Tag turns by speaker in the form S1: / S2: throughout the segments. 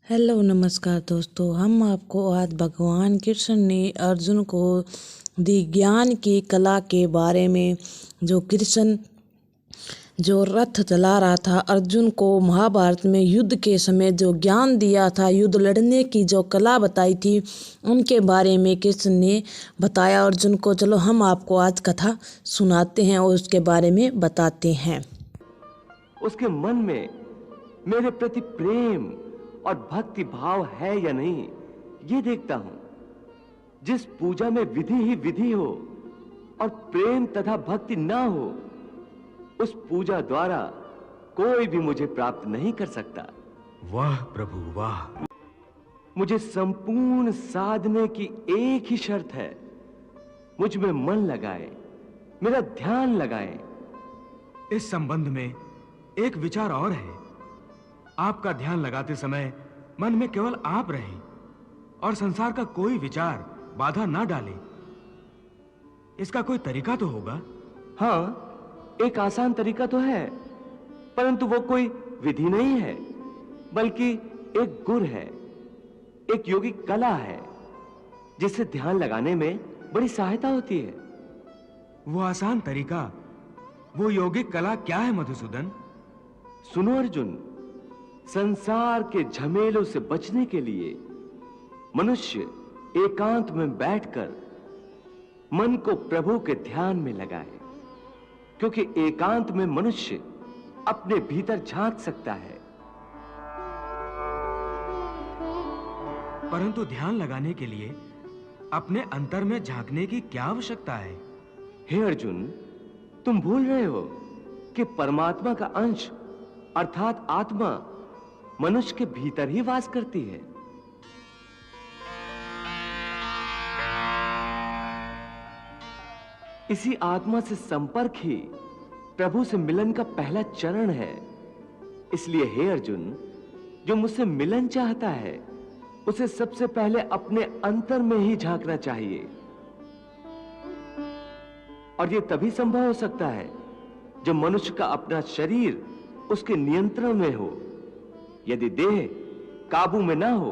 S1: Hello नमस्कार दोस्तों। हम आपको आज भगवान कृष्ण ने अर्जुन को दी ज्ञान की कला के बारे में, जो कृष्ण जो रथ चला रहा था, अर्जुन को महाभारत में युद्ध के समय जो ज्ञान दिया था, युद्ध लड़ने की जो कला बताई थी, उनके बारे में कृष्ण ने बताया अर्जुन को। चलो हम आपको आज कथा सुनाते हैं और उसके बारे में बताते हैं।
S2: उसके मन में मेरे प्रति प्रेम और भक्ति भाव है या नहीं, ये देखता हूं। जिस पूजा में विधि ही विधि हो और प्रेम तथा भक्ति ना हो, उस पूजा द्वारा कोई भी मुझे प्राप्त नहीं कर सकता।
S3: वाह प्रभु वाह।
S2: मुझे संपूर्ण साधने की एक ही शर्त है, मुझ में मन लगाए, मेरा ध्यान लगाए।
S3: इस संबंध में एक विचार और है। आपका ध्यान लगाते समय मन में केवल आप रहें और संसार का कोई विचार बाधा ना डाले। इसका कोई तरीका तो होगा?
S2: हाँ, एक आसान तरीका तो है, परंतु वो कोई विधि नहीं है, बल्कि एक गुर है, एक योगिक कला है, जिससे ध्यान लगाने में बड़ी सहायता होती है।
S3: वो आसान तरीका, वो योगिक कला क्या है मधुसूदन?
S2: सुनो अर्जुन, संसार के झमेलों से बचने के लिए मनुष्य एकांत में बैठकर मन को प्रभु के ध्यान में लगाए, क्योंकि एकांत में मनुष्य अपने भीतर झांक सकता है।
S3: परंतु ध्यान लगाने के लिए अपने अंतर में झांकने की क्या आवश्यकता है?
S2: हे अर्जुन, तुम भूल रहे हो कि परमात्मा का अंश अर्थात आत्मा मनुष्य के भीतर ही वास करती है। इसी आत्मा से संपर्क ही प्रभु से मिलन का पहला चरण है। इसलिए हे अर्जुन, जो मुझसे मिलन चाहता है, उसे सबसे पहले अपने अंतर में ही झांकना चाहिए। और यह तभी संभव हो सकता है जब मनुष्य का अपना शरीर उसके नियंत्रण में हो। यदि देह काबू में ना हो,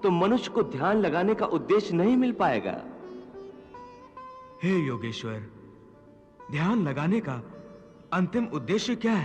S2: तो मनुष्य को ध्यान लगाने का उद्देश्य नहीं मिल पाएगा।
S3: हे योगेश्वर, ध्यान लगाने का अंतिम उद्देश्य क्या है?